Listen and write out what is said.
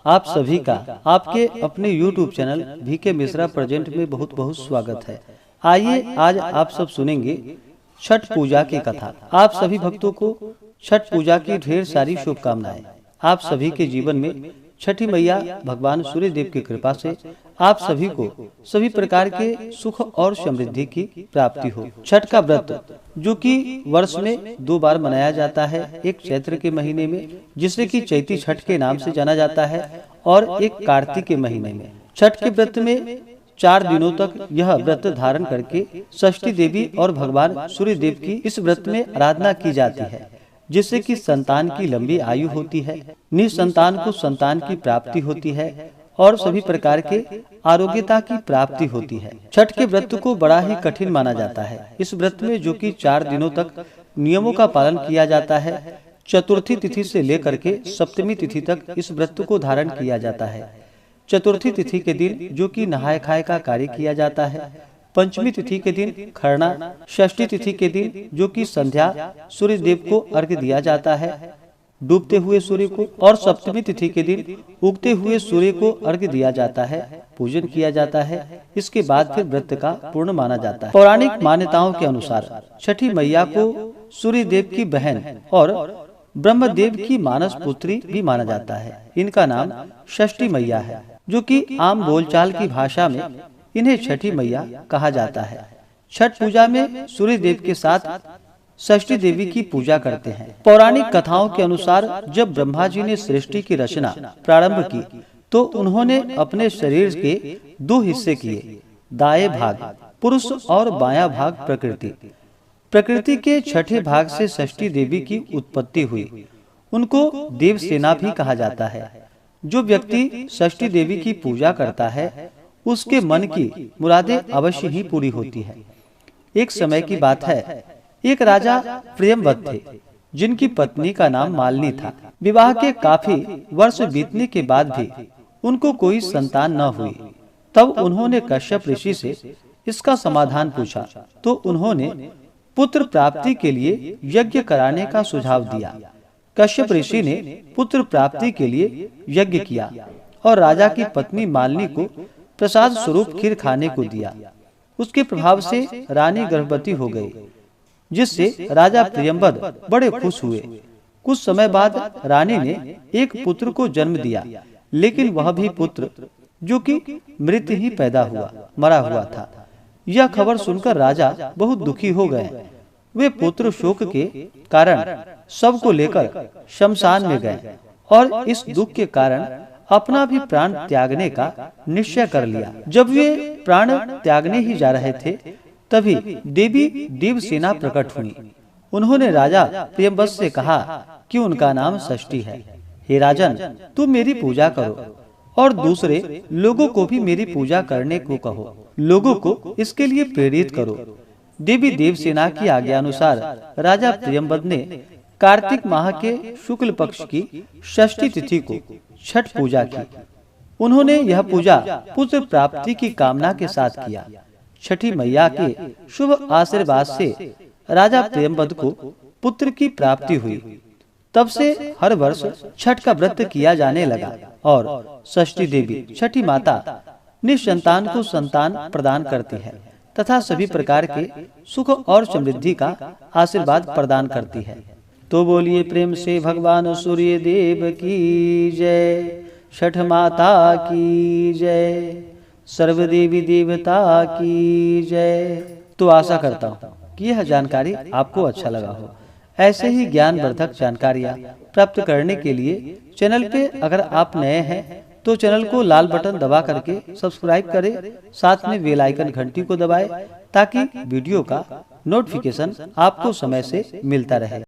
आप सभी का आपके अपने YouTube channel VK Mishra present में बहुत बहुत स्वागत है। आइए आज आप सब सुनेंगे छठ पूजा की कथा। आप सभी भक्तों को छठ पूजा की ढेर सारी शुभकामनाएं। आप सभी के जीवन में छठी मैया भगवान सूर्य देव की कृपा से आप सभी को सभी प्रकार के सुख और समृद्धि की प्राप्ति हो। छठ का व्रत जो कि वर्ष में 2 बार मनाया जाता है, एक चैत्र के महीने में जिसे कि चैती छठ के नाम से जाना जाता है और एक कार्तिक के महीने में। छठ के व्रत में 4 दिनों तक यह व्रत धारण करके षष्ठी देवी और भगवान सूर्य देव की इस व्रत में आराधना की जाती है, जिससे कि संतान की लंबी आयु होती है, निसंतान को संतान की प्राप्ति होती है और सभी प्रकार के आरोग्यता की प्राप्ति होती है। छठ के व्रत को बड़ा ही कठिन माना जाता है। इस व्रत में जो कि 4 दिनों तक नियमों का पालन किया जाता है, चतुर्थी तिथि से लेकर के सप्तमी तिथि तक इस व्रत को धारण किया जाता है। चतुर्थी तिथि के दिन जो कि नहाय खाए का कार्य किया जाता है, पंचमी तिथि के दिन खरना, षष्ठी तिथि के दिन जो कि संध्या सूर्य देव को अर्घ्य दिया जाता है डूबते हुए सूर्य को, और सप्तमी तिथि के दिन उगते हुए सूर्य को अर्घ्य दिया जाता है, पूजन किया जाता है। इसके बाद फिर व्रत का पूर्ण माना जाता है। पौराणिक मान्यताओं के अनुसार छठी मैया को सूर्य देव की बहन और ब्रह्मदेव की मानस पुत्री भी माना जाता है। इनका नाम षष्ठी मैया है, जो कि आम बोलचाल की भाषा में इन्हें छठी मैया कहा जाता है। छठ पूजा में सूर्य देव के साथ षष्ठी देवी की पूजा करते हैं। पौराणिक कथाओं के अनुसार जब ब्रह्मा जी ने सृष्टि की रचना प्रारंभ की तो उन्होंने अपने शरीर के 2 हिस्से किए, दाएं भाग पुरुष और बायां भाग प्रकृति। प्रकृति के छठे भाग से षष्ठी देवी की उत्पत्ति हुई। उनको देवसेना भी कहा जाता है। जो व्यक्ति षष्ठी देवी की पूजा करता है उसके मन की मुरादें अवश्य ही पूरी होती है। एक समय की बात है, एक राजा प्रियंवद थे जिनकी पत्नी का नाम मालिनी था। विवाह के काफी वर्ष बीतने के बाद भी उनको कोई संतान न हुई। तब उन्होंने कश्यप ऋषि से इसका समाधान पूछा तो उन्होंने पुत्र प्राप्ति के लिए यज्ञ कराने का सुझाव दिया। कश्यप ऋषि ने पुत्र प्राप्ति के लिए यज्ञ किया और राजा की पत्नी मालिनी को प्रसाद स्वरूप खीर खाने को दिया। उसके प्रभाव से रानी गर्भवती हो गई, जिससे राजा प्रियंवद बड़े खुश हुए। कुछ समय बाद रानी ने एक पुत्र को जन्म दिया, लेकिन वह भी पुत्र जो कि मृत ही पैदा हुआ, मरा हुआ था। यह खबर सुनकर राजा बहुत दुखी हो गए। वे पुत्र शोक के कारण सबको लेकर शमशान में गए और इस दुख के कारण अपना भी प्राण त्यागने का निश्चय कर लिया। जब वे प्राण त्यागने ही जा रहे थे तभी देवी देवसेना प्रकट हुई। उन्होंने राजा प्रियंवद से कहा कि उनका नाम षष्ठी है। हे राजन, तुम मेरी पूजा करो और दूसरे लोगों को भी मेरी पूजा करने को कहो। लोगों को इसके लिए प्रेरित करो। देवी देवसेना की आज्ञा अनुसार राजा प्रियंवद ने कार्तिक माह के शुक्ल पक्ष की षष्ठी तिथि को छठ पूजा की। उन्होंने यह पूजा पुत्र प्राप्ति की कामना के साथ किया। छठी मैया के शुभ आशीर्वाद से राजा प्रियंवद को पुत्र की प्राप्ति हुई। तब से हर वर्ष छठ का व्रत किया जाने लगा और षष्ठी देवी छठी माता निसंतान को संतान प्रदान करती है तथा सभी प्रकार के सुख और समृद्धि का आशीर्वाद प्रदान करती है। तो बोलिए प्रेम से भगवान सूर्य देव की जय, छठ माता की जय, सर्व देवी देवता की जय। तो आशा करता हूँ कि यह जानकारी आपको अच्छा लगा हो। ऐसे ही ज्ञानवर्धक जानकारियाँ प्राप्त करने के लिए चैनल पे अगर आप नए हैं तो चैनल को लाल बटन दबा करके सब्सक्राइब करें, साथ में बेल आइकन घंटी को दबाएं ताकि वीडियो का नोटिफिकेशन आपको समय से मिलता रहे।